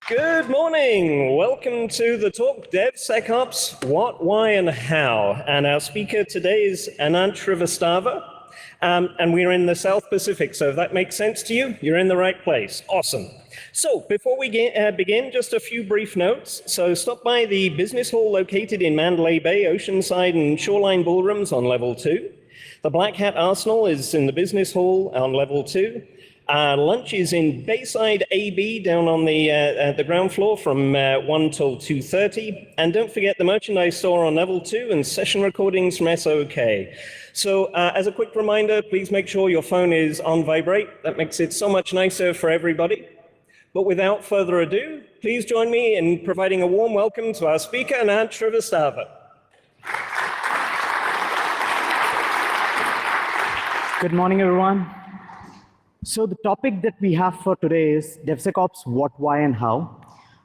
Good morning. Welcome to the talk DevSecOps, What, Why, and How. And our speaker today is Anant Shrivastava. And we're in the South Pacific, so if that makes sense to you, you're in the right place. Awesome. So before we begin, just a few brief notes. So stop by the business hall located in Mandalay Bay, Oceanside, and Shoreline Ballrooms on level 2. The Black Hat Arsenal is in the business hall on level 2. Lunch is in Bayside AB down on the ground floor from 1 till 2:30. And don't forget the merchandise store on level 2 and session recordings from SOK. So as a quick reminder, please make sure your phone is on vibrate. That makes it so much nicer for everybody. But without further ado, please join me in providing a warm welcome to our speaker, Anant Shrivastava. Good morning, everyone. So the topic that we have for today is DevSecOps, what, why, and how.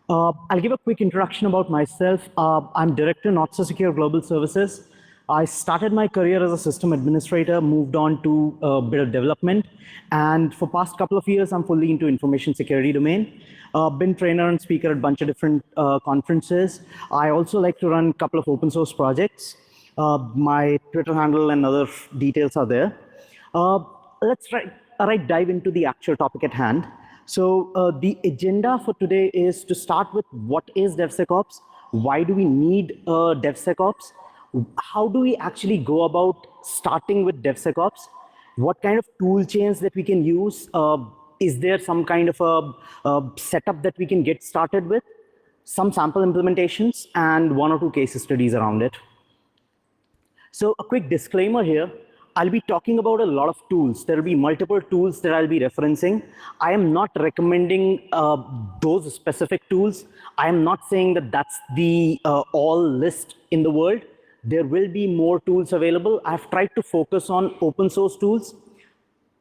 I'll give a quick introduction about myself. I'm Director, Not So Secure Global Services. I started my career as a system administrator, moved on to a bit of development, and for past couple of years, I'm fully into information security domain. Been trainer and speaker at a bunch of different conferences. I also like to run a couple of open source projects. My Twitter handle and other details are there. Let's dive into the actual topic at hand. So the agenda for today is to start with what is DevSecOps, why do we need DevSecOps, how do we actually go about starting with DevSecOps, what kind of tool chains that we can use, is there some kind of a setup that we can get started with, some sample implementations, and 1 or 2 case studies around it. So a quick disclaimer here. I'll be talking about a lot of tools. There will be multiple tools that I'll be referencing. I am not recommending those specific tools. I am not saying that that's the all list in the world. There will be more tools available. I've tried to focus on open source tools,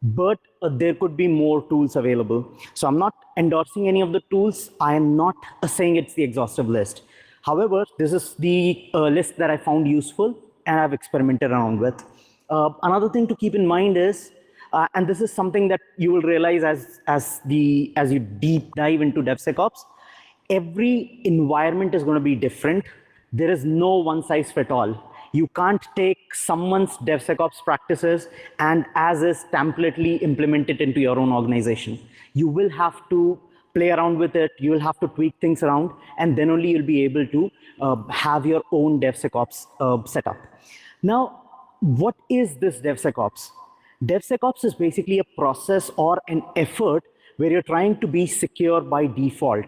but there could be more tools available. So I'm not endorsing any of the tools. I am not saying it's the exhaustive list. However, this is the list that I found useful and I've experimented around with. Another thing to keep in mind is, and this is something that you will realize as you deep dive into DevSecOps, every environment is going to be different. There is no one size fit all. You can't take someone's DevSecOps practices and as is templately implement it into your own organization. You will have to play around with it. You will have to tweak things around, and then only you'll be able to have your own DevSecOps setup. Now, what is this DevSecOps? DevSecOps is basically a process or an effort where you're trying to be secure by default.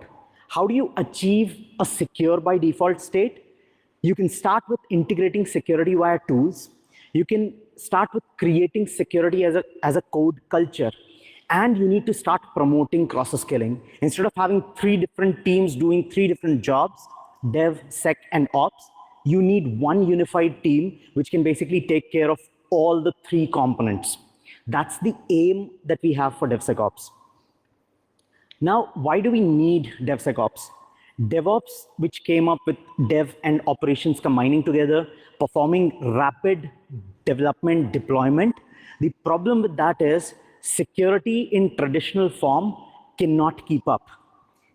How do you achieve a secure by default state? You can start with integrating security via tools. You can start with creating security as a code culture. And you need to start promoting cross-skilling. Instead of having 3 different teams doing 3 different jobs, dev, sec, and ops, you need one unified team which can basically take care of all the 3 components. That's the aim that we have for DevSecOps. Now, why do we need DevSecOps? DevOps, which came up with dev and operations combining together, performing rapid development deployment. The problem with that is security in traditional form cannot keep up.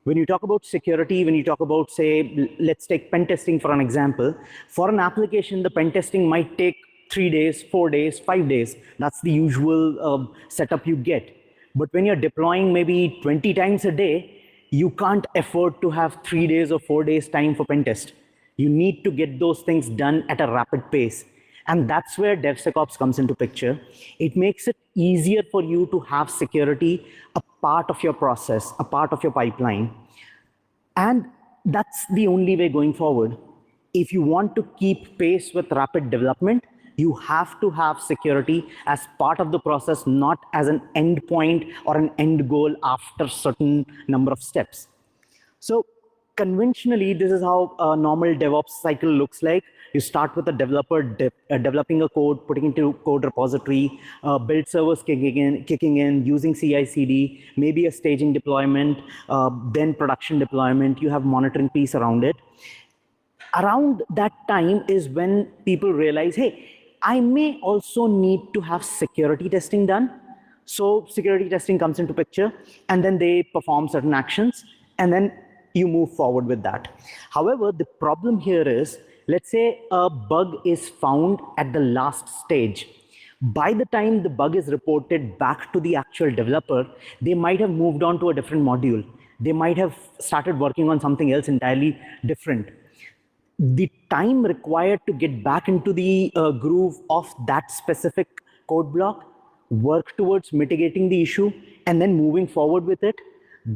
When you talk about security, when you talk about, say, let's take pen testing for an example. For an application, the pen testing might take 3 days, 4 days, 5 days. That's the usual setup you get. But when you're deploying maybe 20 times a day, you can't afford to have 3 days or 4 days time for pen test. You need to get those things done at a rapid pace. And that's where DevSecOps comes into picture. It makes it easier for you to have security a part of your process, a part of your pipeline. And that's the only way going forward. If you want to keep pace with rapid development, you have to have security as part of the process, not as an endpoint or an end goal after a certain number of steps. So conventionally, this is how a normal DevOps cycle looks like. You start with a developer developing a code, putting into code repository, build servers kicking in, using CI/CD, maybe a staging deployment, then production deployment. You have monitoring piece around it. Around that time is when people realize, hey, I may also need to have security testing done. So security testing comes into picture, and then they perform certain actions, and then you move forward with that. However, the problem here is, let's say a bug is found at the last stage. By the time the bug is reported back to the actual developer, they might have moved on to a different module. They might have started working on something else entirely different. The time required to get back into the groove of that specific code block, work towards mitigating the issue, and then moving forward with it,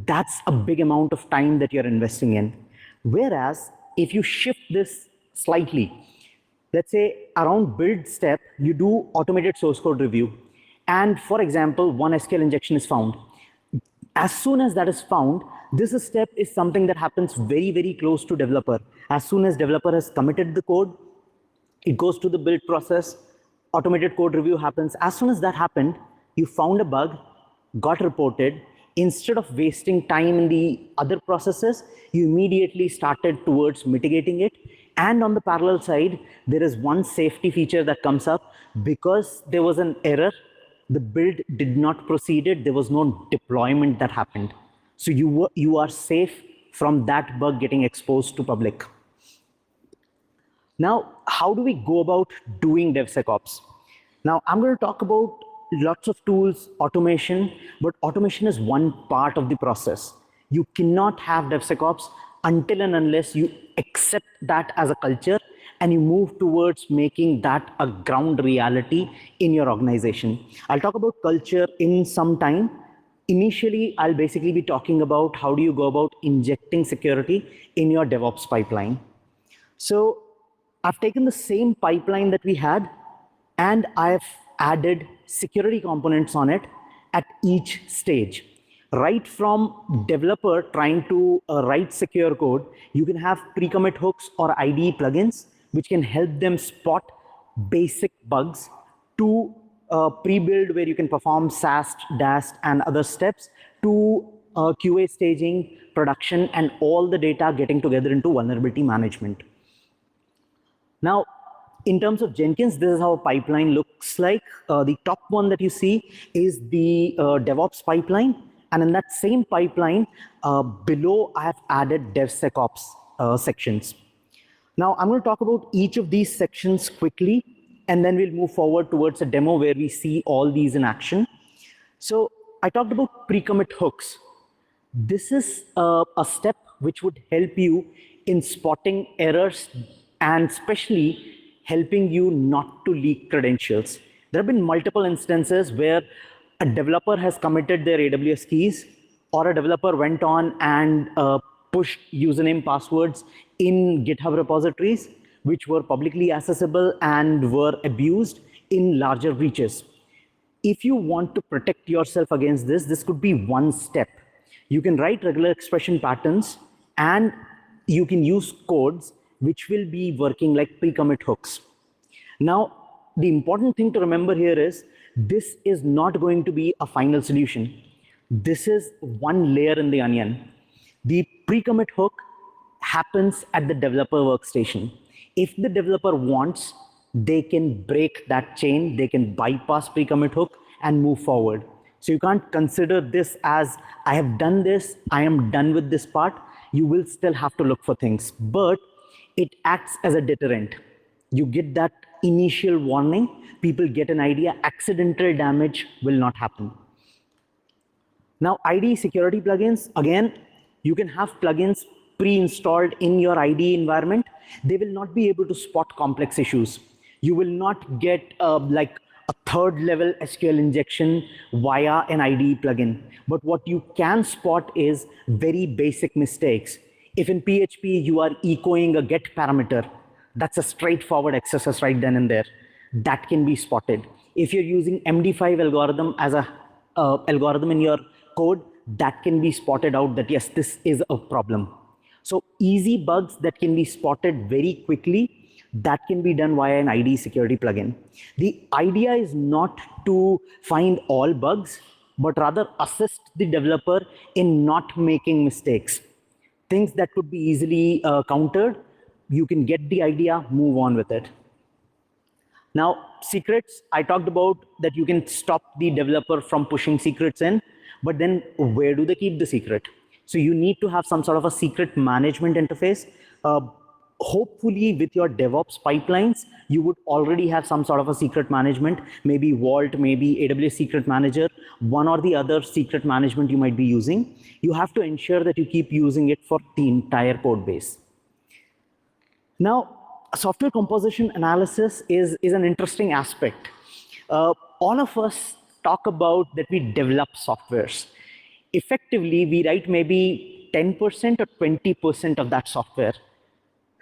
that's a big amount of time that you're investing in. Whereas if you shift this slightly, let's say around build step, you do automated source code review. And for example, one SQL injection is found. As soon as that is found, this step is something that happens very, very close to developer. As soon as developer has committed the code, it goes to the build process, automated code review happens. As soon as that happened, you found a bug, got reported. Instead of wasting time in the other processes, you immediately started towards mitigating it. And on the parallel side, there is one safety feature that comes up. Because there was an error, the build did not proceed, there was no deployment that happened. So you are safe from that bug getting exposed to public. Now, how do we go about doing DevSecOps? Now, I'm going to talk about lots of tools, automation, but automation is one part of the process. You cannot have DevSecOps until and unless you accept that as a culture and you move towards making that a ground reality in your organization. I'll talk about culture in some time. Initially, I'll basically be talking about how do you go about injecting security in your DevOps pipeline. So I've taken the same pipeline that we had, and I've added security components on it at each stage. Right from developer trying to write secure code, you can have pre-commit hooks or IDE plugins, which can help them spot basic bugs, to pre-build where you can perform SAST, DAST, and other steps, to QA staging, production, and all the data getting together into vulnerability management. Now, in terms of Jenkins, this is how a pipeline looks like. The top one that you see is the DevOps pipeline. And in that same pipeline, below, I have added DevSecOps sections. Now, I'm going to talk about each of these sections quickly, and then we'll move forward towards a demo where we see all these in action. So I talked about pre-commit hooks. This is a step which would help you in spotting errors and especially helping you not to leak credentials. There have been multiple instances where a developer has committed their AWS keys, or a developer went on and pushed username passwords in GitHub repositories, which were publicly accessible and were abused in larger breaches. If you want to protect yourself against this, this could be one step. You can write regular expression patterns, and you can use codes which will be working like pre-commit hooks. Now, the important thing to remember here is this is not going to be a final solution. This is one layer in the onion. The pre-commit hook happens at the developer workstation. If the developer wants, they can break that chain, they can bypass pre-commit hook and move forward. So you can't consider this as, I have done this, I am done with this part. You will still have to look for things, but it acts as a deterrent. You get that initial warning, people get an idea, accidental damage will not happen. Now, IDE security plugins, again, you can have plugins pre-installed in your IDE environment. They will not be able to spot complex issues. You will not get like a third level SQL injection via an IDE plugin. But what you can spot is very basic mistakes. If in PHP you are echoing a get parameter, that's a straightforward XSS right then and there. That can be spotted. If you're using MD5 algorithm as a algorithm in your code, that can be spotted out that yes, this is a problem. So easy bugs that can be spotted very quickly, that can be done via an IDE security plugin. The idea is not to find all bugs, but rather assist the developer in not making mistakes. Things that could be easily countered, you can get the idea, move on with it. Now, secrets, I talked about that you can stop the developer from pushing secrets in, but then where do they keep the secret? So you need to have some sort of a secret management interface. Hopefully with your DevOps pipelines, you would already have some sort of a secret management, maybe Vault, maybe AWS Secret Manager, one or the other secret management you might be using. You have to ensure that you keep using it for the entire code base. Now, software composition analysis is an interesting aspect. All of us talk about that we develop softwares. Effectively, we write maybe 10% or 20% of that software.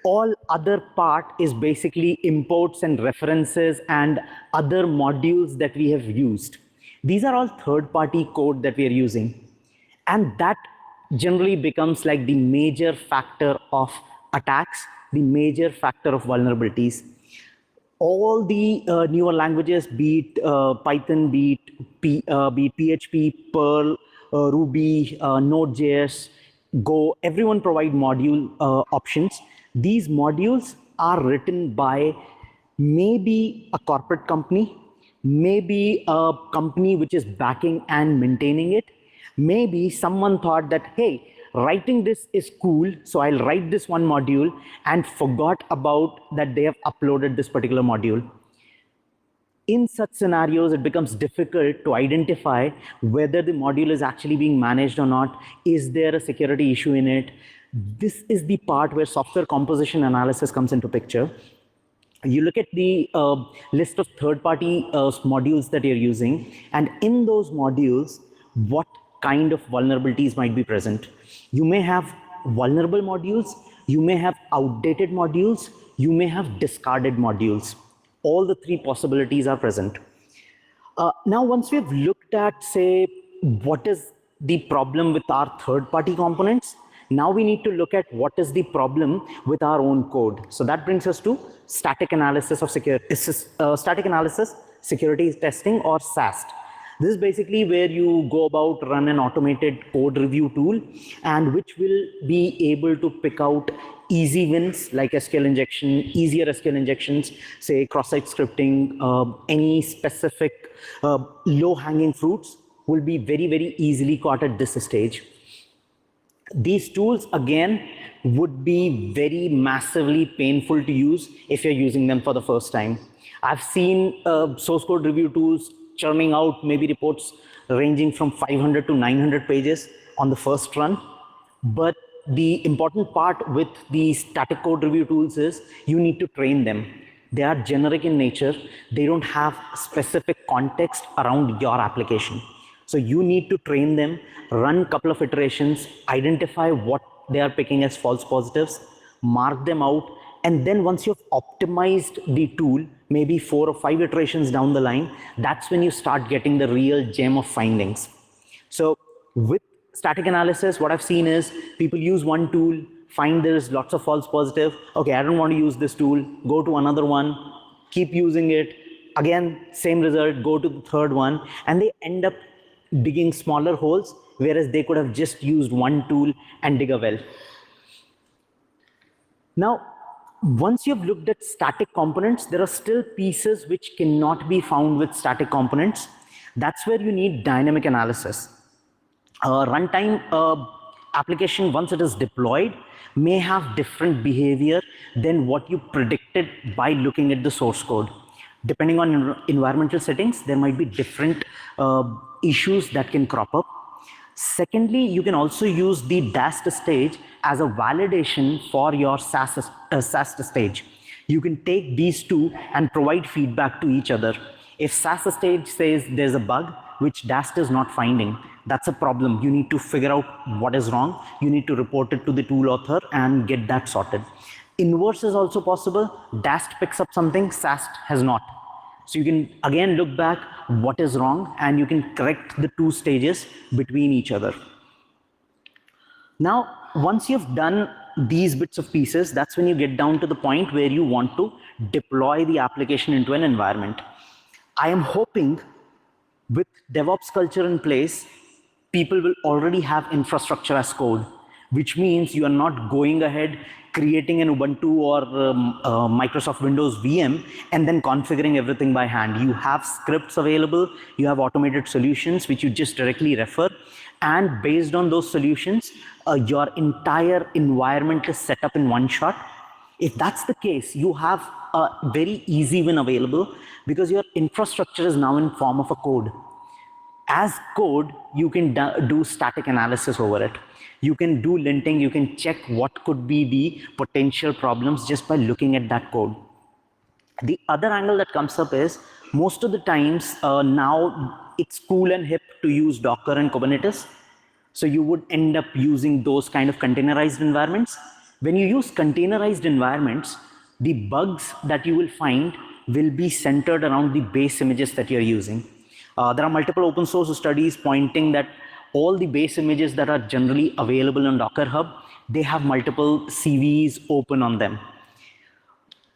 All other part is basically imports and references and other modules that we have used. These are all third-party code that we are using. And that generally becomes like the major factor of attacks, the major factor of vulnerabilities. All the newer languages, be it Python, be it PHP, Perl, Ruby, Node.js, Go, everyone provide module options. These modules are written by maybe a corporate company, maybe a company which is backing and maintaining it. Maybe someone thought that, hey, writing this is cool, so I'll write this one module, and forgot about that they have uploaded this particular module. In such scenarios, it becomes difficult to identify whether the module is actually being managed or not. Is there a security issue in it? This is the part where software composition analysis comes into picture. You look at the list of third-party modules that you're using, and in those modules, what kind of vulnerabilities might be present. You may have vulnerable modules, you may have outdated modules, you may have discarded modules. All the three possibilities are present. Now, once we've looked at, say, what is the problem with our third-party components, now we need to look at what is the problem with our own code. So that brings us to static analysis of static analysis security testing, or SAST. This is basically where you go about run an automated code review tool, and which will be able to pick out easy wins like SQL injection, easier SQL injections, say cross-site scripting, any specific low-hanging fruits will be very, very easily caught at this stage. These tools, again, would be very massively painful to use if you're using them for the first time. I've seen source code review tools churning out maybe reports ranging from 500 to 900 pages on the first run. But the important part with the static code review tools is you need to train them. They are generic in nature. They don't have specific context around your application. So you need to train them, run a couple of iterations, identify what they are picking as false positives, mark them out, and then once you've optimized the tool, maybe 4 or 5 iterations down the line, that's when you start getting the real gem of findings. So with static analysis, what I've seen is people use one tool, find there's lots of false positive. Okay, I don't want to use this tool, go to another one, keep using it. Again, same result, go to the third one, and they end up digging smaller holes, whereas they could have just used one tool and dig a well. Now, once you've looked at static components, there are still pieces which cannot be found with static components. That's where you need dynamic analysis. Runtime application, once it is deployed, may have different behavior than what you predicted by looking at the source code. Depending on environmental settings, there might be different issues that can crop up. Secondly, you can also use the DAST stage as a validation for your SAST stage. You can take these two and provide feedback to each other. If SAST stage says there's a bug which DAST is not finding, that's a problem. You need to figure out what is wrong. You need to report it to the tool author and get that sorted. Inverse is also possible. DAST picks up something, SAST has not. So you can again look back what is wrong, and you can correct the two stages between each other. Now, once you've done these bits of pieces, that's when you get down to the point where you want to deploy the application into an environment. I am hoping with DevOps culture in place, people will already have infrastructure as code, which means you are not going ahead creating an Ubuntu or Microsoft Windows VM and then configuring everything by hand. You have scripts available, you have automated solutions which you just directly refer, and based on those solutions, your entire environment is set up in one shot. If that's the case, you have a very easy win available because your infrastructure is now in form of a code. As code, you can do static analysis over it. You can do linting, you can check what could be the potential problems just by looking at that code. The other angle that comes up is most of the times now it's cool and hip to use Docker and Kubernetes. So you would end up using those kind of containerized environments. When you use containerized environments, the bugs that you will find will be centered around the base images that you're using. There are multiple open source studies pointing that all the base images that are generally available on Docker Hub, they have multiple CVEs open on them.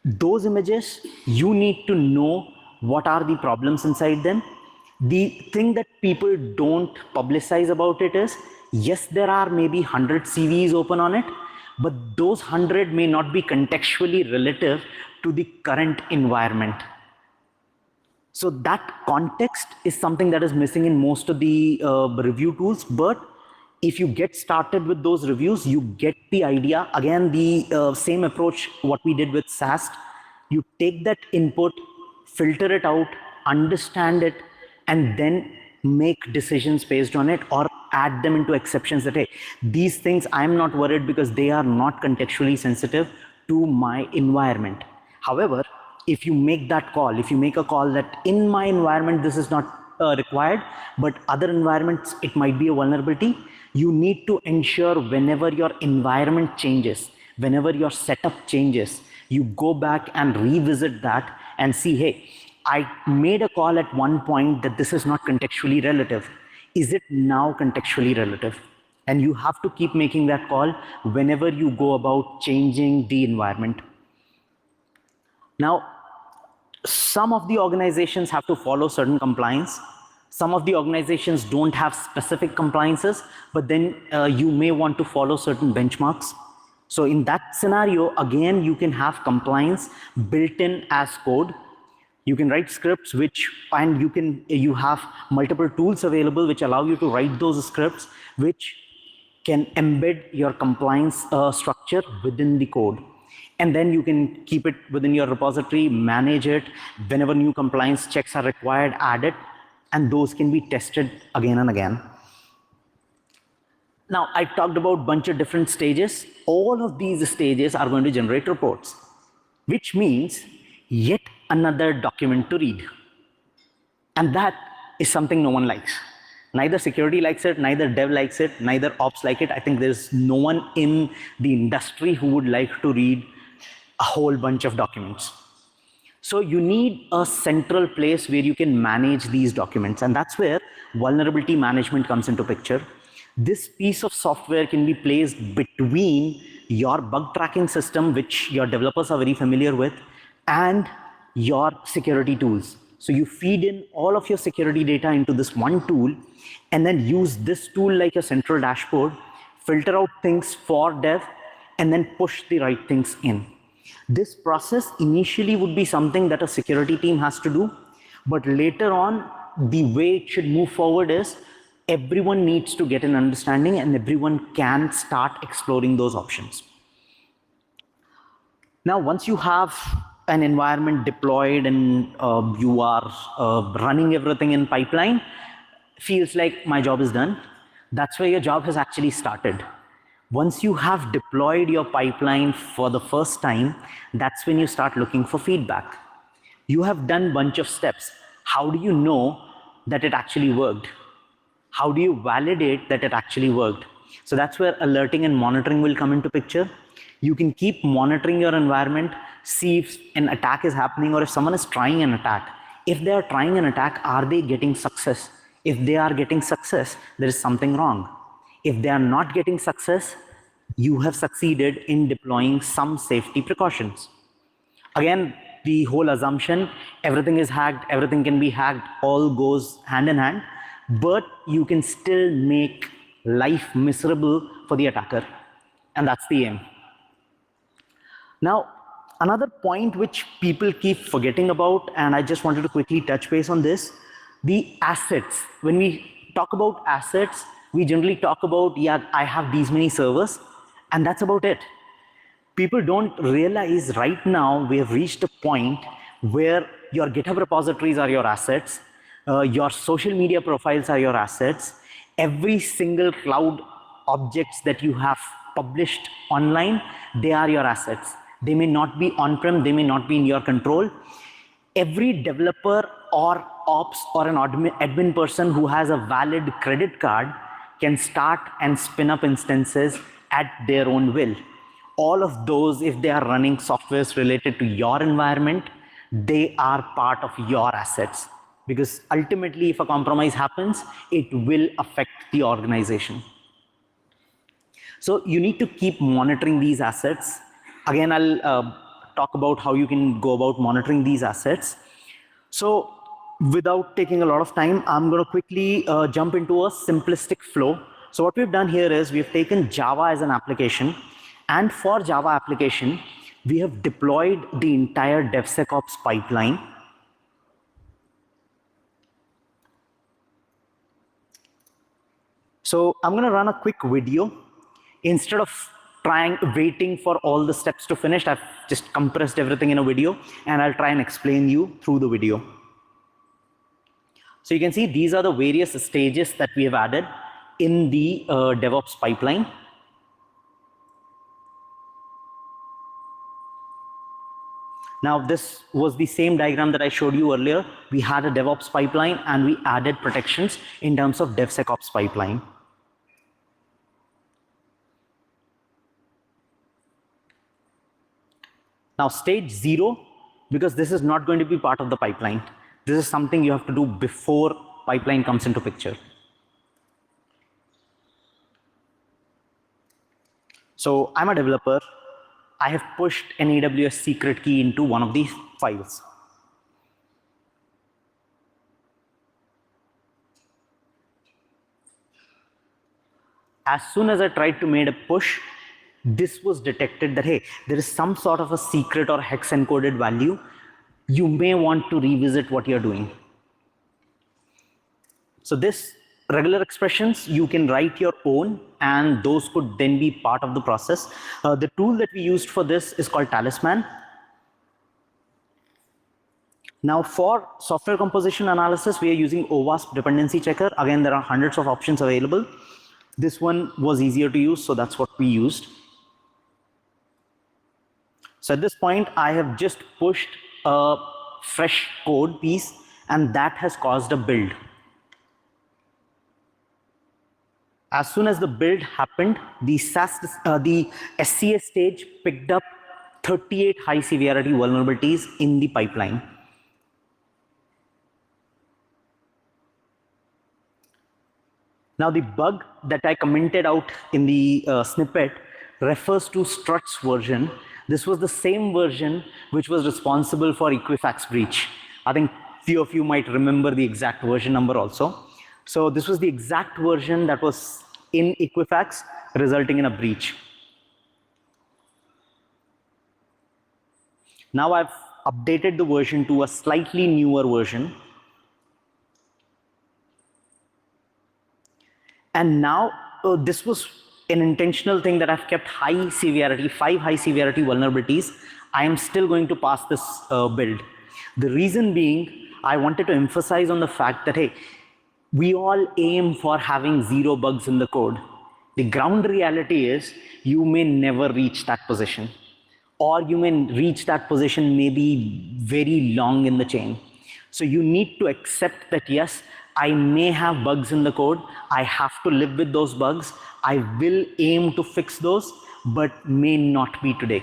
Those images, you need to know what are the problems inside them. The thing that people don't publicize about it is, yes, there are maybe 100 CVEs open on it, but those 100 may not be contextually relative to the current environment. So that context is something that is missing in most of the review tools. But if you get started with those reviews, you get the idea. Again, the same approach what we did with SAST. You take that input, filter it out, understand it, and then make decisions based on it, or add them into exceptions that, hey, these things I'm not worried because they are not contextually sensitive to my environment. However, if you make that call, if you make a call that in my environment this is not required, but other environments it might be a vulnerability, you need to ensure whenever your environment changes, whenever your setup changes, you go back and revisit that and see, hey, I made a call at one point that this is not contextually relative. Is it now contextually relative? And you have to keep making that call whenever you go about changing the environment. Now, some of the organizations have to follow certain compliance. Some of the organizations don't have specific compliances, but then you may want to follow certain benchmarks. So in that scenario, again, you can have compliance built in as code. You can write scripts and you have multiple tools available which allow you to write those scripts which can embed your compliance structure within the code. And then you can keep it within your repository, manage it. Whenever new compliance checks are required, add it, and those can be tested again and again. Now, I talked about a bunch of different stages. All of these stages are going to generate reports, which means yet another document to read. And that is something no one likes. Neither security likes it, neither dev likes it, neither ops like it. I think there's no one in the industry who would like to read a whole bunch of documents. So you need a central place where you can manage these documents. And that's where vulnerability management comes into picture. This piece of software can be placed between your bug tracking system, which your developers are very familiar with, and your security tools. So you feed in all of your security data into this one tool, and then use this tool like a central dashboard, filter out things for dev, and then push the right things in. This process initially would be something that a security team has to do, but later on, the way it should move forward is everyone needs to get an understanding and everyone can start exploring those options. Now, once you have an environment deployed and you are running everything in pipeline, feels like my job is done. That's where your job has actually started. Once you have deployed your pipeline for the first time, that's when you start looking for feedback. You have done a bunch of steps. How do you know that it actually worked? How do you validate that it actually worked? So that's where alerting and monitoring will come into picture. You can keep monitoring your environment, see if an attack is happening or if someone is trying an attack. If they are trying an attack, are they getting success? If they are getting success, there is something wrong. If they are not getting success, you have succeeded in deploying some safety precautions. Again, the whole assumption, everything is hacked, everything can be hacked, all goes hand in hand, but you can still make life miserable for the attacker. And that's the aim. Now, another point which people keep forgetting about, and I just wanted to quickly touch base on this, the assets. When we talk about assets, we generally talk about, yeah, I have these many servers, and that's about it. People don't realize right now we have reached a point where your GitHub repositories are your assets, your social media profiles are your assets, every single cloud objects that you have published online, they are your assets. They may not be on-prem, they may not be in your control. Every developer or ops or an admin person who has a valid credit card can start and spin up instances at their own will. All of those, if they are running softwares related to your environment, they are part of your assets. Because ultimately, if a compromise happens, it will affect the organization. So you need to keep monitoring these assets. Again, I'll talk about how you can go about monitoring these assets. So without taking a lot of time, I'm going to quickly jump into a simplistic flow. So what we've done here is we've taken Java as an application, and for Java application, we have deployed the entire DevSecOps pipeline. So I'm going to run a quick video. Instead of waiting for all the steps to finish, I've just compressed everything in a video, and I'll try and explain you through the video. So you can see these are the various stages that we have added in the DevOps pipeline. Now, this was the same diagram that I showed you earlier. We had a DevOps pipeline, and we added protections in terms of DevSecOps pipeline. Now, stage 0, because this is not going to be part of the pipeline. This is something you have to do before pipeline comes into picture. So I'm a developer. I have pushed an AWS secret key into one of these files. As soon as I tried to make a push, this was detected that, hey, there is some sort of a secret or hex encoded value. You may want to revisit what you're doing. So this regular expressions, you can write your own, and those could then be part of the process. The tool that we used for this is called Talisman. Now, for software composition analysis, we are using OWASP dependency checker. Again, there are hundreds of options available. This one was easier to use, so that's what we used. So at this point, I have just pushed a fresh code piece, and that has caused a build. As soon as the build happened, the SCA stage picked up 38 high severity vulnerabilities in the pipeline. Now, the bug that I commented out in the snippet refers to Struts version. This was the same version which was responsible for Equifax breach. I think few of you might remember the exact version number also. So this was the exact version that was in Equifax, resulting in a breach. Now I've updated the version to a slightly newer version. And now this was an intentional thing that I've kept high severity, 5 high severity vulnerabilities. I am still going to pass this build. The reason being, I wanted to emphasize on the fact that, hey, we all aim for having 0 bugs in the code. The ground reality is you may never reach that position, or you may reach that position maybe very long in the chain. So you need to accept that, yes, I may have bugs in the code. I have to live with those bugs. I will aim to fix those, but may not be today.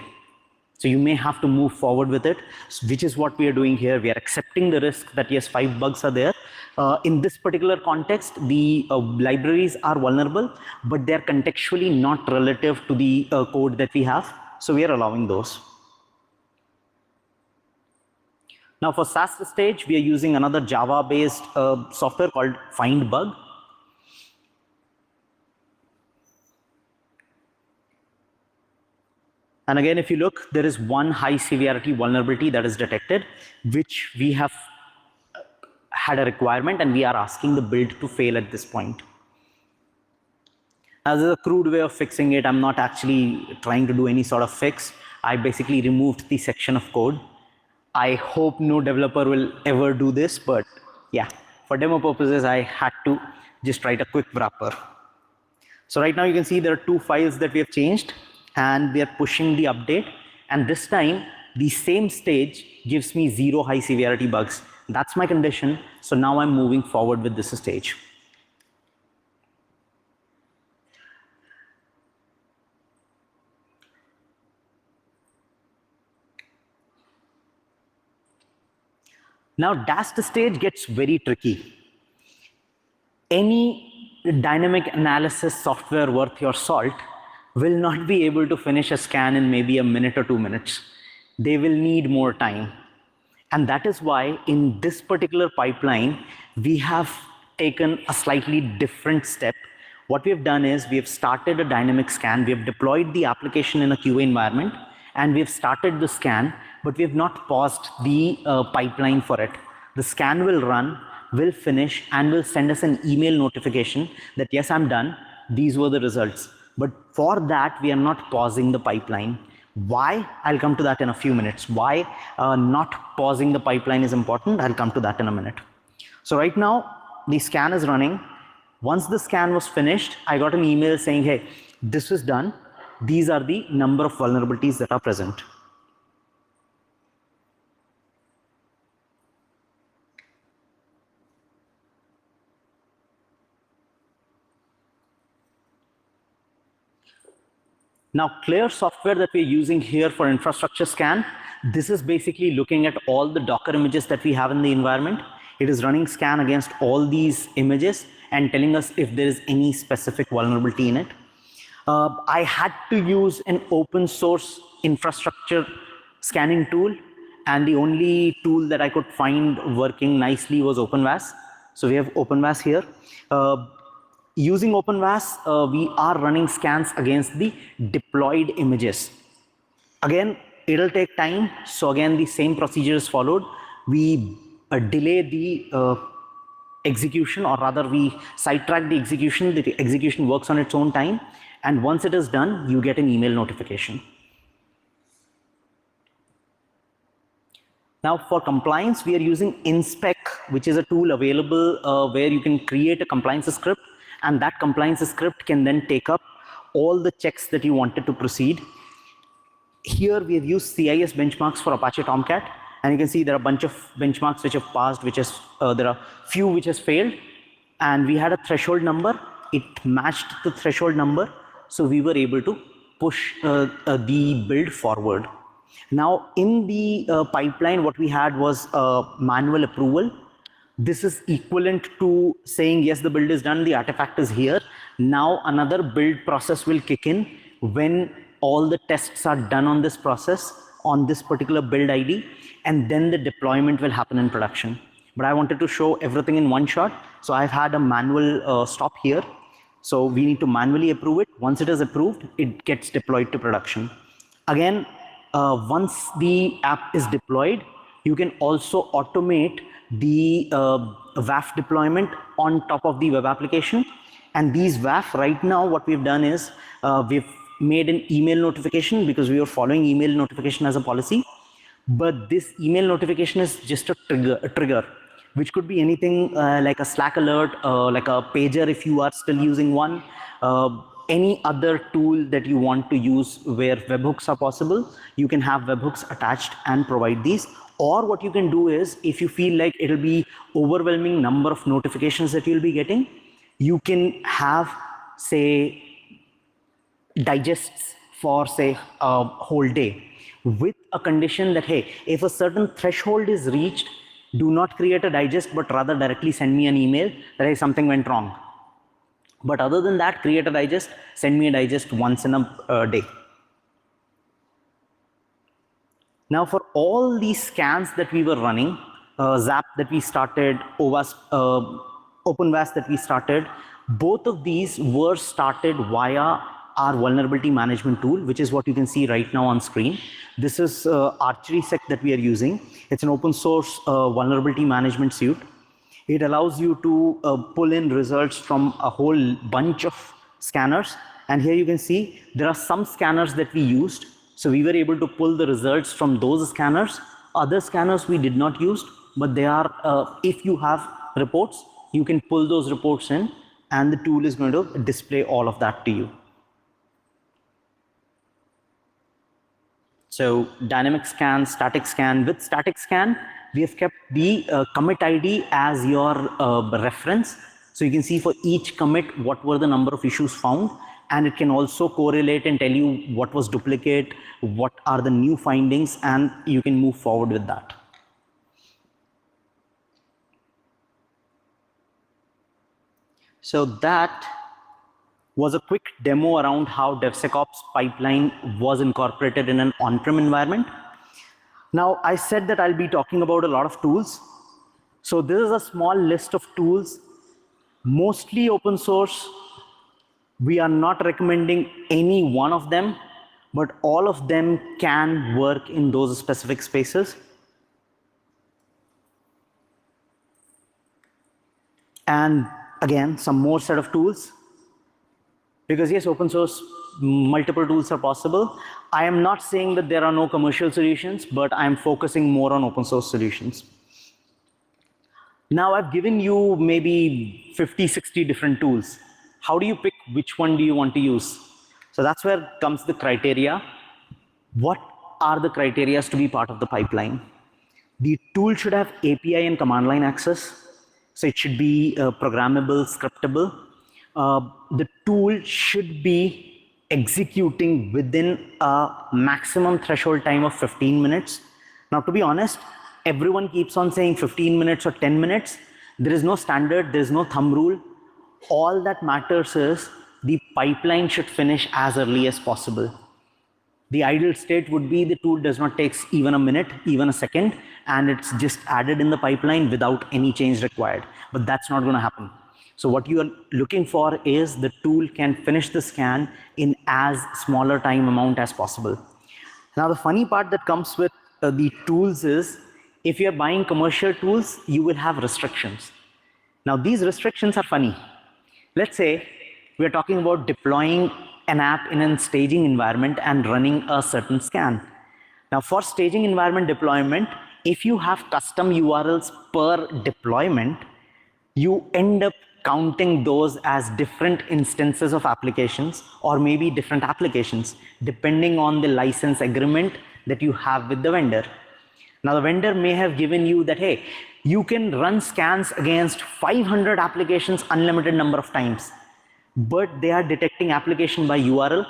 So you may have to move forward with it, which is what we are doing here. We are accepting the risk that, yes, 5 bugs are there. In this particular context, the libraries are vulnerable, but they're contextually not relative to the code that we have. So we are allowing those. Now, for SAST stage, we are using another Java-based software called FindBug. And again, if you look, there is one high severity vulnerability that is detected, which we have had a requirement, and we are asking the build to fail at this point. As a crude way of fixing it, I'm not actually trying to do any sort of fix. I basically removed the section of code. I hope no developer will ever do this, but yeah, for demo purposes, I had to just write a quick wrapper. So right now you can see there are 2 files that we have changed, and we are pushing the update. And this time, the same stage gives me 0 high severity bugs. That's my condition. So now I'm moving forward with this stage. Now, DAST stage gets very tricky. Any dynamic analysis software worth your salt will not be able to finish a scan in maybe a minute or 2 minutes. They will need more time. And that is why in this particular pipeline, we have taken a slightly different step. What we have done is we have started a dynamic scan. We have deployed the application in a QA environment, and we have started the scan, but we have not paused the pipeline for it. The scan will run, will finish, and will send us an email notification that, yes, I'm done. These were the results. But for that, we are not pausing the pipeline. Why? I'll come to that in a few minutes. Why not pausing the pipeline is important? I'll come to that in a minute. So right now, the scan is running. Once the scan was finished, I got an email saying, hey, this is done. These are the number of vulnerabilities that are present. Now, Claire software that we're using here for infrastructure scan, this is basically looking at all the Docker images that we have in the environment. It is running scan against all these images and telling us if there is any specific vulnerability in it. I had to use an open source infrastructure scanning tool, and the only tool that I could find working nicely was OpenVAS. So we have OpenVAS here. Using OpenVAS, we are running scans against the deployed images. Again, it'll take time. So again, the same procedure is followed. We delay the execution, or rather we sidetrack the execution. The execution works on its own time. And once it is done, you get an email notification. Now for compliance, we are using InSpec, which is a tool available where you can create a compliance script, and that compliance script can then take up all the checks that you wanted to proceed. Here we have used CIS benchmarks for Apache Tomcat, and you can see there are a bunch of benchmarks which have passed, there are few which has failed, and we had a threshold number. It matched the threshold number, so we were able to push the build forward. Now in the pipeline, what we had was manual approval. This is equivalent to saying, yes, the build is done, the artifact is here. Now another build process will kick in when all the tests are done on this process, on this particular build ID, and then the deployment will happen in production. But I wanted to show everything in one shot, so I've had a manual stop here. So we need to manually approve it. Once it is approved, it gets deployed to production. Again, once the app is deployed, you can also automate the WAF deployment on top of the web application. And these WAF, right now, what we've done is we've made an email notification because we are following email notification as a policy. But this email notification is just a trigger, which could be anything like a Slack alert, like a pager if you are still using one, any other tool that you want to use where webhooks are possible. You can have webhooks attached and provide these. Or what you can do is, if you feel like it'll be overwhelming number of notifications that you'll be getting, you can have, say, digests for, say, a whole day with a condition that, hey, if a certain threshold is reached, do not create a digest, but rather directly send me an email that, hey, something went wrong. But other than that, create a digest, send me a digest once in a day. Now for all these scans that we were running, ZAP that we started, OpenVAS that we started, both of these were started via our vulnerability management tool, which is what you can see right now on screen. This is ArcherySec that we are using. It's an open source vulnerability management suite. It allows you to pull in results from a whole bunch of scanners. And here you can see there are some scanners that we used. So we were able to pull the results from those scanners. Other scanners we did not use, but they are, if you have reports, you can pull those reports in and the tool is going to display all of that to you. So dynamic scan, static scan. With static scan, we have kept the commit ID as your reference. So you can see for each commit what were the number of issues found, and it can also correlate and tell you what was duplicate, what are the new findings, and you can move forward with that. So that was a quick demo around how DevSecOps pipeline was incorporated in an on-prem environment. Now, I said that I'll be talking about a lot of tools. So this is a small list of tools, mostly open source. We are not recommending any one of them, but all of them can work in those specific spaces. And again, some more set of tools. Because yes, open source, multiple tools are possible. I am not saying that there are no commercial solutions, but I'm focusing more on open source solutions. Now I've given you maybe 50, 60 different tools. How do you pick which one do you want to use? So that's where comes the criteria. What are the criteria to be part of the pipeline? The tool should have API and command line access. So it should be programmable, scriptable. The tool should be executing within a maximum threshold time of 15 minutes. Now, to be honest, everyone keeps on saying 15 minutes or 10 minutes. There is no standard, there is no thumb rule. All that matters is the pipeline should finish as early as possible. The ideal state would be the tool does not take even a minute, even a second, and it's just added in the pipeline without any change required. But that's not going to happen. So what you are looking for is the tool can finish the scan in as smaller time amount as possible. Now, the funny part that comes with the tools is if you're buying commercial tools, you will have restrictions. Now, these restrictions are funny. Let's say we're talking about deploying an app in a staging environment and running a certain scan. Now, for staging environment deployment, if you have custom URLs per deployment, you end up counting those as different instances of applications or maybe different applications depending on the license agreement that you have with the vendor. Now, the vendor may have given you that, hey, you can run scans against 500 applications unlimited number of times, but they are detecting application by URL.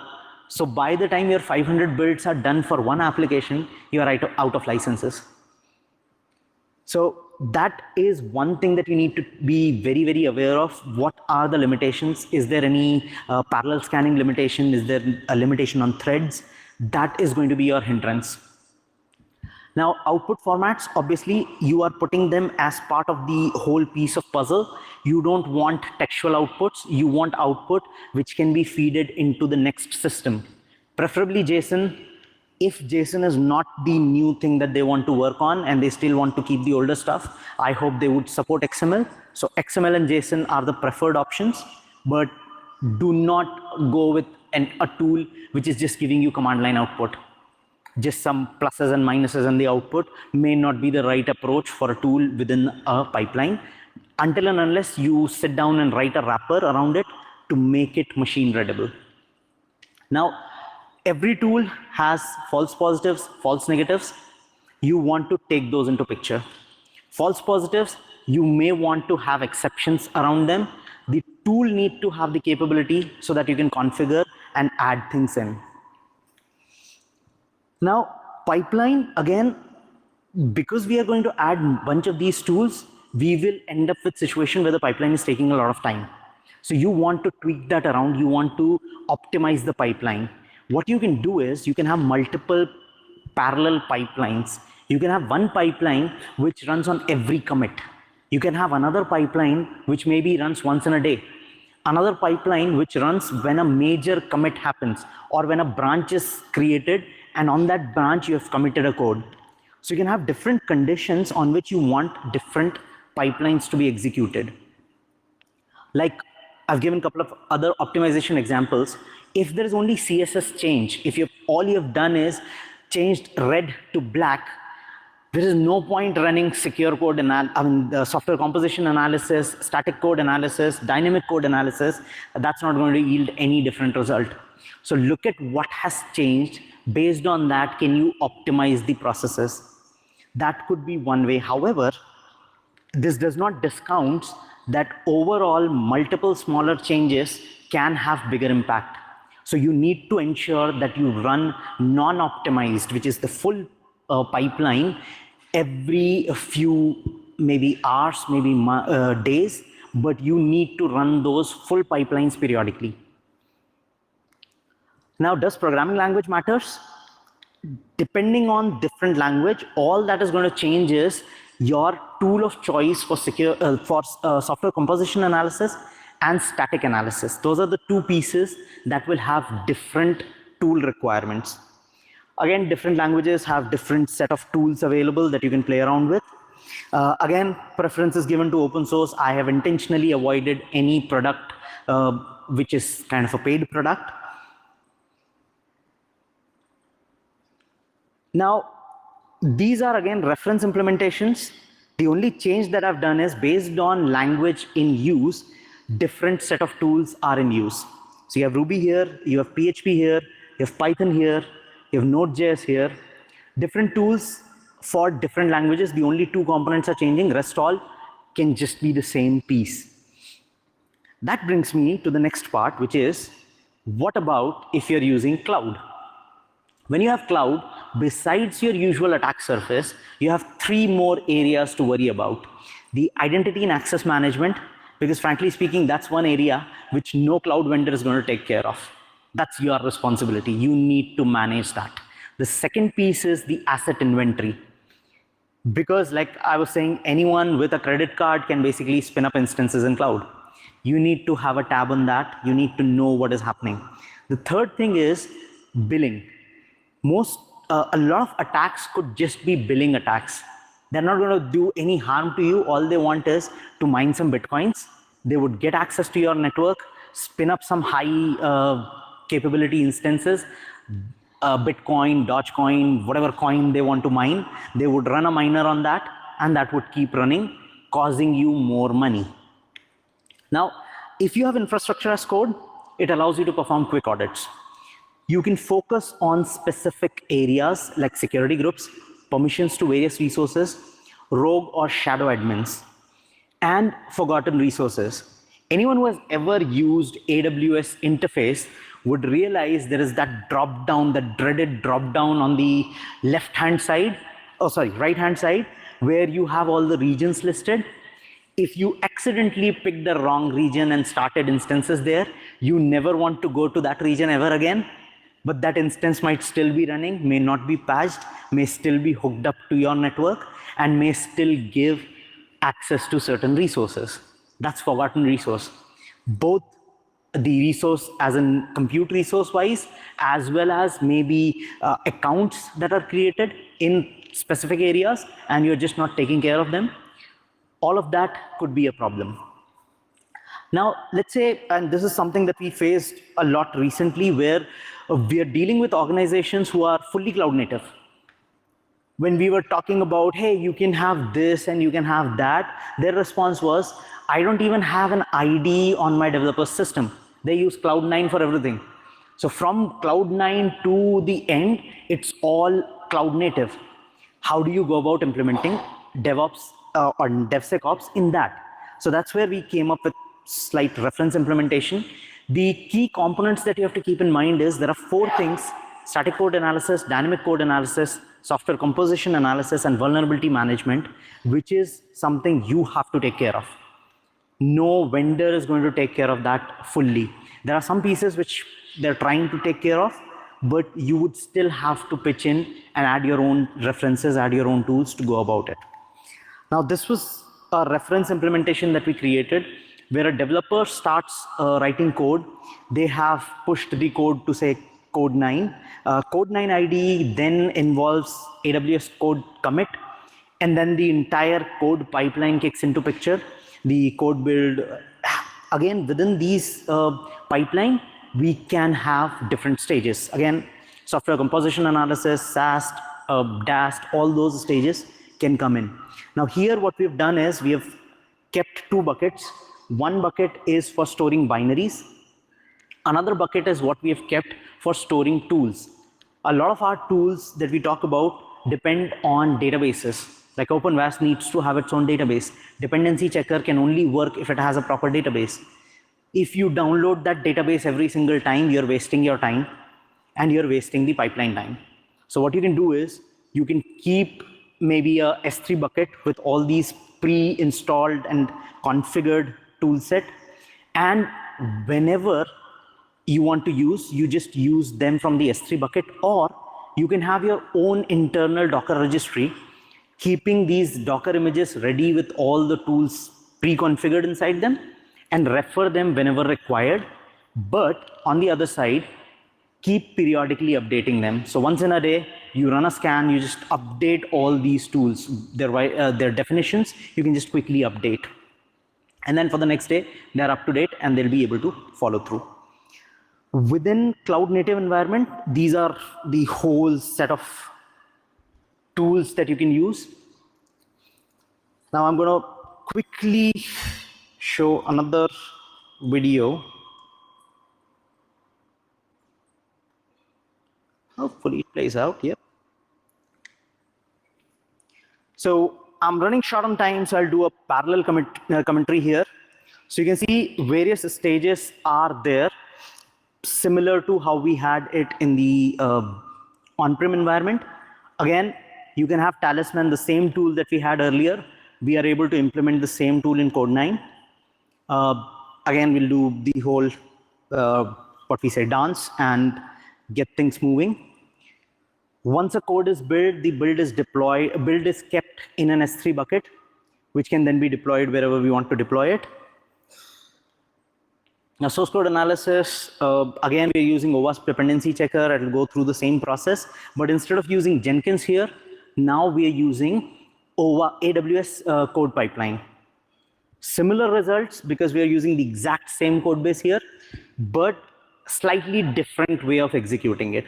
So by the time your 500 builds are done for one application, you are out of licenses. So that is one thing that you need to be very, very aware of. What are the limitations? Is there any parallel scanning limitation? Is there a limitation on threads? That is going to be your hindrance. Now, output formats, obviously, you are putting them as part of the whole piece of puzzle. You don't want textual outputs. You want output which can be fed into the next system, preferably JSON. If JSON is not the new thing that they want to work on and they still want to keep the older stuff, I hope they would support XML. So XML and JSON are the preferred options, but do not go with a tool which is just giving you command line output. Just some pluses and minuses in the output may not be the right approach for a tool within a pipeline until and unless you sit down and write a wrapper around it to make it machine readable. Now, every tool has false positives, false negatives. You want to take those into picture. False positives, you may want to have exceptions around them. The tool needs to have the capability so that you can configure and add things in. Now, pipeline, again, because we are going to add a bunch of these tools, we will end up with a situation where the pipeline is taking a lot of time. So you want to tweak that around. You want to optimize the pipeline. What you can do is you can have multiple parallel pipelines. You can have one pipeline which runs on every commit. You can have another pipeline which maybe runs once in a day. Another pipeline which runs when a major commit happens or when a branch is created and on that branch you have committed a code. So you can have different conditions on which you want different pipelines to be executed. Like I've given a couple of other optimization examples. If there is only CSS change, if all you have done is changed red to black, there is no point running secure code, the software composition analysis, static code analysis, dynamic code analysis. That's not going to yield any different result. So look at what has changed. Based on that, can you optimize the processes? That could be one way. However, this does not discount that overall multiple smaller changes can have bigger impact. So you need to ensure that you run non-optimized, which is the full pipeline, every few maybe hours, maybe days, but you need to run those full pipelines periodically. Now, does programming language matters? Depending on different language, all that is going to change is your tool of choice for software composition analysis and static analysis. Those are the two pieces that will have different tool requirements. Again, different languages have different set of tools available that you can play around with. Again, preference is given to open source. I have intentionally avoided any product which is kind of a paid product. Now, these are again reference implementations. The only change that I've done is based on language in use, different set of tools are in use. So you have Ruby here, you have PHP here, you have Python here, you have Node.js here. Different tools for different languages. The only two components are changing. Rest all can just be the same piece. That brings me to the next part, which is, what about if you're using cloud? When you have cloud, besides your usual attack surface, you have three more areas to worry about. The identity and access management, because frankly speaking, that's one area which no cloud vendor is going to take care of. That's your responsibility. You need to manage that. The second piece is the asset inventory. Because like I was saying, anyone with a credit card can basically spin up instances in cloud. You need to have a tab on that. You need to know what is happening. The third thing is billing. A lot of attacks could just be billing attacks. They're not going to do any harm to you. All they want is to mine some Bitcoins. They would get access to your network, spin up some high capability instances, Bitcoin, Dogecoin, whatever coin they want to mine. They would run a miner on that, and that would keep running, causing you more money. Now, if you have infrastructure as code, it allows you to perform quick audits. You can focus on specific areas like security groups, permissions to various resources, rogue or shadow admins, and forgotten resources. Anyone who has ever used AWS interface would realize there is that drop down, that dreaded drop down on the right-hand side, where you have all the regions listed. If you accidentally picked the wrong region and started instances there, you never want to go to that region ever again. But that instance might still be running, may not be patched, may still be hooked up to your network, and may still give access to certain resources. That's forgotten resource. Both the resource as in compute resource wise, as well as maybe accounts that are created in specific areas, and you're just not taking care of them. All of that could be a problem. Now, let's say, and this is something that we faced a lot recently, where we are dealing with organizations who are fully cloud native. When we were talking about, hey, you can have this and you can have that, their response was, I don't even have an ID on my developer system. They use Cloud9 for everything. So from Cloud9 to the end, it's all cloud native. How do you go about implementing DevOps or DevSecOps in that? So that's where we came up with slight reference implementation. The key components that you have to keep in mind is there are four things: static code analysis, dynamic code analysis, software composition analysis, and vulnerability management, which is something you have to take care of. No vendor is going to take care of that fully. There are some pieces which they're trying to take care of, but you would still have to pitch in and add your own references, add your own tools to go about it. Now, this was a reference implementation that we created, where a developer starts writing code. They have pushed the code to say Code9. Code9 ID then involves AWS code commit, and then the entire code pipeline kicks into picture. The code build, again, within these pipeline, we can have different stages. Again, software composition analysis, SAST, DAST, all those stages can come in. Now here what we've done is we have kept two buckets. One bucket is for storing binaries. Another bucket is what we have kept for storing tools. A lot of our tools that we talk about depend on databases. Like OpenVAS needs to have its own database. Dependency checker can only work if it has a proper database. If you download that database every single time, you're wasting your time and you're wasting the pipeline time. So what you can do is you can keep maybe a S3 bucket with all these pre-installed and configured tool set, and whenever you want to use, you just use them from the S3 bucket, or you can have your own internal Docker registry, keeping these Docker images ready with all the tools pre-configured inside them and refer them whenever required. But on the other side, keep periodically updating them. So once in a day, you run a scan, you just update all these tools, their definitions, you can just quickly update. And then for the next day, they're up to date and they'll be able to follow through. Within cloud native environment, these are the whole set of tools that you can use. Now I'm going to quickly show another video. Hopefully it plays out, yep. So I'm running short on time, so I'll do a parallel commentary here. So you can see various stages are there, similar to how we had it in the on-prem environment. Again, you can have Talisman, the same tool that we had earlier. We are able to implement the same tool in Code9. Again, we'll do the whole, what we say, dance and get things moving. Once a code is built, the build is deployed, build is kept in an S3 bucket, which can then be deployed wherever we want to deploy it. Now, source code analysis, again, we're using OWASP dependency checker. It will go through the same process, but instead of using Jenkins here, now we are using AWS code pipeline. Similar results because we are using the exact same code base here, but slightly different way of executing it.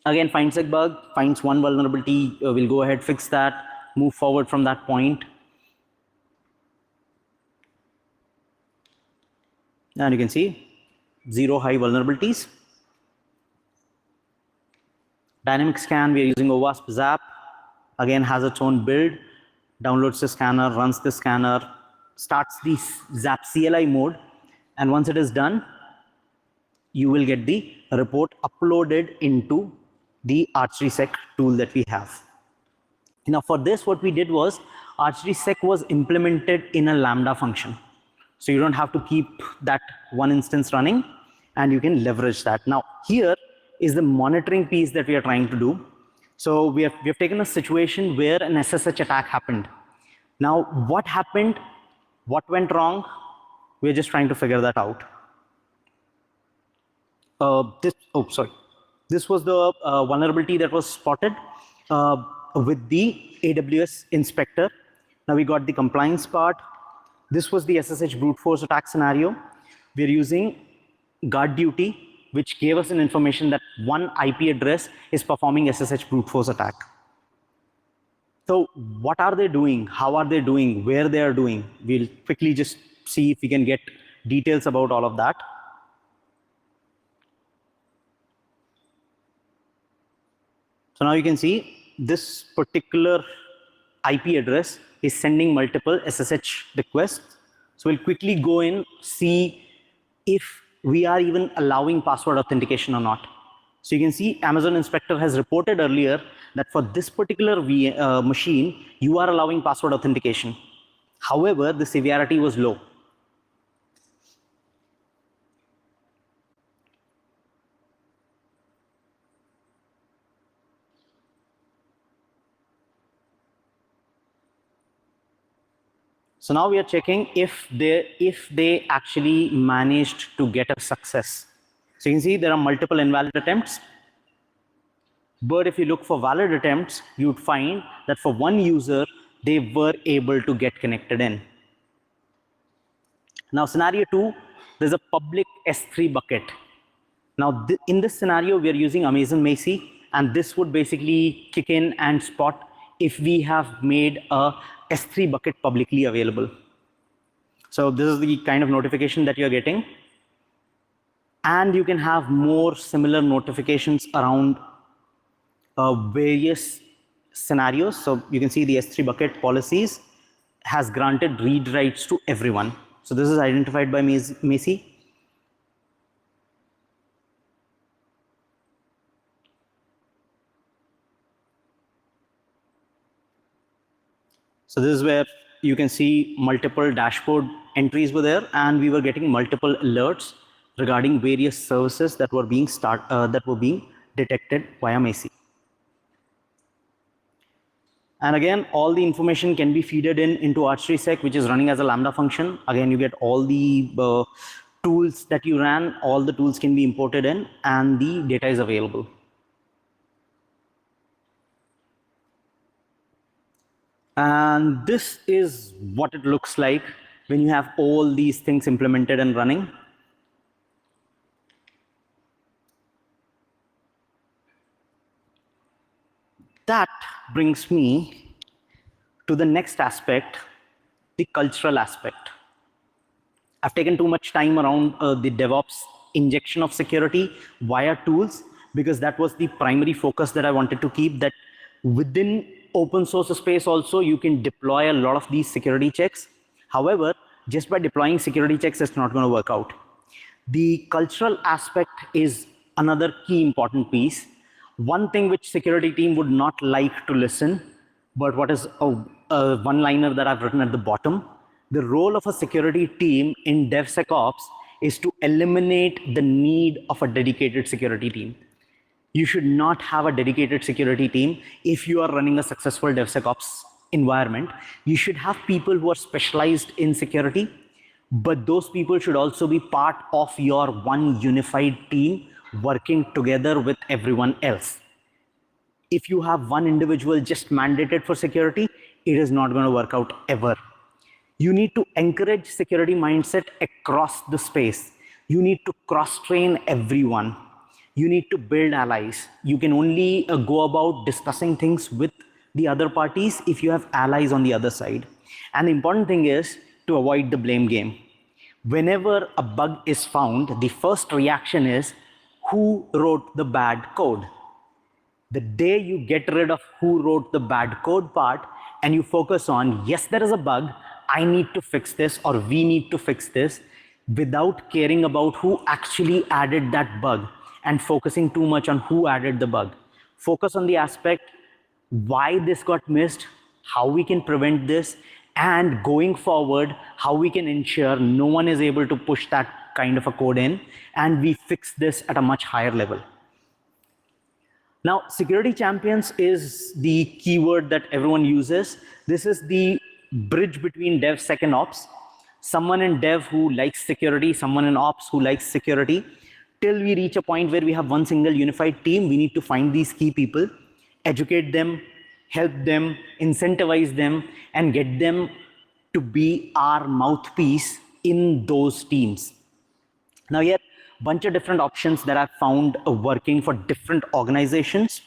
Again, finds a bug, finds one vulnerability, we'll go ahead, fix that, move forward from that point. And you can see 0 high vulnerabilities. Dynamic scan, we are using OWASP Zap. Again, has its own build, downloads the scanner, runs the scanner, starts the Zap CLI mode. And once it is done, you will get the report uploaded into the ArcherySec tool that we have. Now for this, what we did was ArcherySec was implemented in a Lambda function. So you don't have to keep that one instance running and you can leverage that. Now here is the monitoring piece that we are trying to do. So we have taken a situation where an SSH attack happened. Now what happened? What went wrong? We're just trying to figure that out. This was the vulnerability that was spotted with the AWS inspector. Now we got the compliance part. This was the SSH brute force attack scenario. We're using guard duty, which gave us an information that one IP address is performing SSH brute force attack. So what are they doing? How are they doing? Where they are doing? We'll quickly just see if we can get details about all of that. So now you can see this particular IP address is sending multiple SSH requests. So we'll quickly go in, see if we are even allowing password authentication or not. So you can see Amazon Inspector has reported earlier that for this particular machine, you are allowing password authentication. However, the severity was low. So now we are checking if they actually managed to get a success. So you can see there are multiple invalid attempts. But if you look for valid attempts, you'd find that for one user, they were able to get connected in. Now, scenario 2, there's a public S3 bucket. Now, in this scenario, we are using Amazon Macie, and this would basically kick in and spot if we have made a S3 bucket publicly available. So this is the kind of notification that you're getting. And you can have more similar notifications around various scenarios. So you can see the S3 bucket policies has granted read rights to everyone. So this is identified by Macie. So this is where you can see multiple dashboard entries were there, and we were getting multiple alerts regarding various services that were being detected via Macie. And again, all the information can be feeded into Arch3Sec, which is running as a Lambda function. Again, you get all the tools that you ran, all the tools can be imported in, and the data is available. And this is what it looks like when you have all these things implemented and running. That brings me to the next aspect, the cultural aspect. I've taken too much time around the DevOps injection of security via tools, because that was the primary focus that I wanted to keep, that within open source space also you can deploy a lot of these security checks. However, just by deploying security checks, it's not going to work out. The cultural aspect is another key important piece. One thing which security team would not like to listen, but what is a one-liner that I've written at the bottom, the role of a security team in DevSecOps is to eliminate the need of a dedicated security team. You should not have a dedicated security team if you are running a successful DevSecOps environment. You should have people who are specialized in security, but those people should also be part of your one unified team working together with everyone else. If you have one individual just mandated for security, it is not going to work out ever. You need to encourage security mindset across the space. You need to cross-train everyone. You need to build allies. You can only go about discussing things with the other parties if you have allies on the other side. And the important thing is to avoid the blame game. Whenever a bug is found, the first reaction is, who wrote the bad code? The day you get rid of who wrote the bad code part and you focus on, yes, there is a bug, I need to fix this, or we need to fix this, without caring about who actually added that bug and focusing too much on who added the bug. Focus on the aspect, why this got missed, how we can prevent this, and going forward, how we can ensure no one is able to push that kind of a code in, and we fix this at a much higher level. Now, security champions is the keyword that everyone uses. This is the bridge between DevSec and Ops. Someone in Dev who likes security, someone in Ops who likes security. Till we reach a point where we have one single unified team, we need to find these key people, educate them, help them, incentivize them, and get them to be our mouthpiece in those teams. Now, here, bunch of different options that I've found working for different organizations.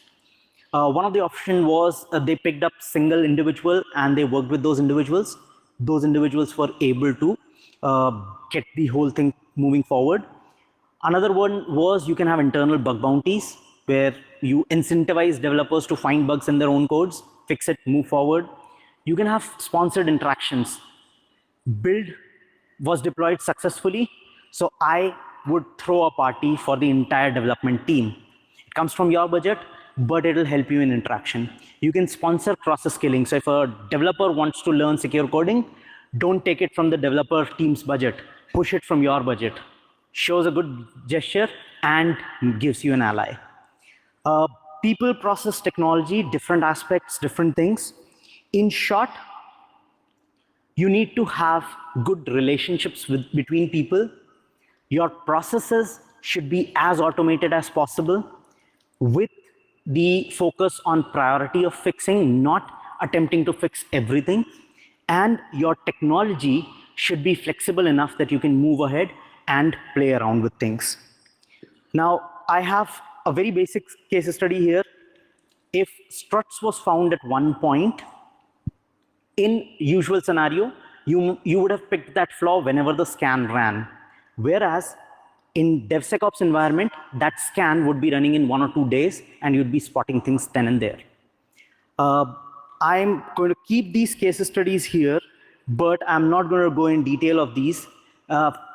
One of the options was they picked up single individual and they worked with those individuals. Those individuals were able to get the whole thing moving forward. Another one was you can have internal bug bounties where you incentivize developers to find bugs in their own codes, fix it, move forward. You can have sponsored interactions. Build was deployed successfully, so I would throw a party for the entire development team. It comes from your budget, but it'll help you in interaction. You can sponsor cross-skilling. So if a developer wants to learn secure coding, don't take it from the developer team's budget. Push it from your budget. Shows a good gesture and gives you an ally. People, process, technology, different aspects, different things. In short, you need to have good relationships between people. Your processes should be as automated as possible with the focus on priority of fixing, not attempting to fix everything. And your technology should be flexible enough that you can move ahead and play around with things. Now, I have a very basic case study here. If struts was found at one point, in usual scenario, you would have picked that flaw whenever the scan ran. Whereas in DevSecOps environment, that scan would be running in 1 or 2 days, and you'd be spotting things then and there. I'm going to keep these case studies here, but I'm not going to go in detail of these.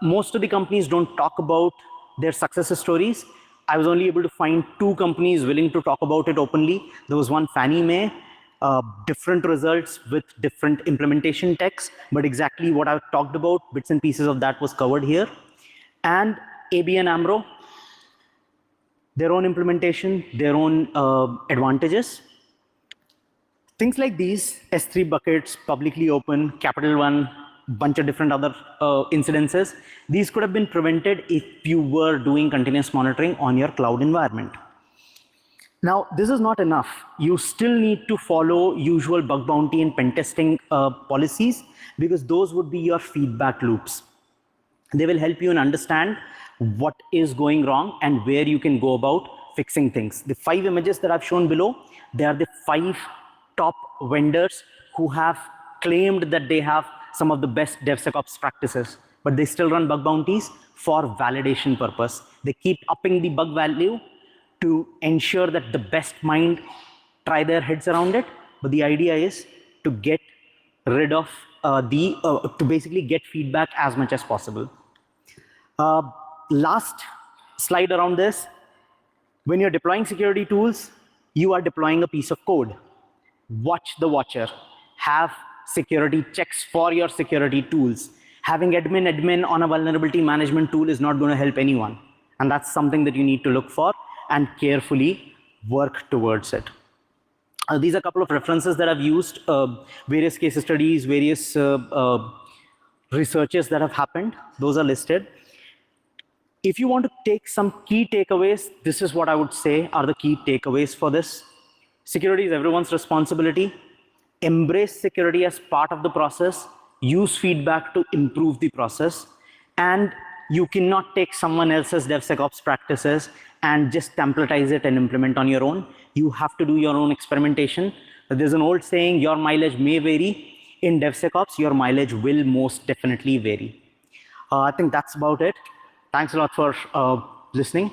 Most of the companies don't talk about their success stories. I was only able to find 2 companies willing to talk about it openly. There was one, Fannie Mae, different results with different implementation techs, but exactly what I've talked about, bits and pieces of that was covered here. And ABN AMRO, their own implementation, their own advantages. Things like these, S3 buckets, publicly open, Capital One, bunch of different other incidences, these could have been prevented if you were doing continuous monitoring on your cloud environment. Now, this is not enough. You still need to follow usual bug bounty and pen testing policies, because those would be your feedback loops. They will help you understand what is going wrong and where you can go about fixing things. The 5 images that I've shown below, they are the 5 top vendors who have claimed that they have some of the best DevSecOps practices, but they still run bug bounties for validation purpose. They keep upping the bug value to ensure that the best mind try their heads around it. But the idea is to get rid of to basically get feedback as much as possible. Last slide around this. When you're deploying security tools, you are deploying a piece of code. Watch the watcher. Have security checks for your security tools. Having admin on a vulnerability management tool is not going to help anyone. And that's something that you need to look for and carefully work towards it. These are a couple of references that I've used, various case studies, various researches that have happened. Those are listed. If you want to take some key takeaways, this is what I would say are the key takeaways for this. Security is everyone's responsibility. Embrace security as part of the process. Use feedback to improve the process. And you cannot take someone else's DevSecOps practices and just templatize it and implement on your own. You have to do your own experimentation. There's an old saying, your mileage may vary. In DevSecOps, your mileage will most definitely vary. I think that's about it. Thanks a lot for listening.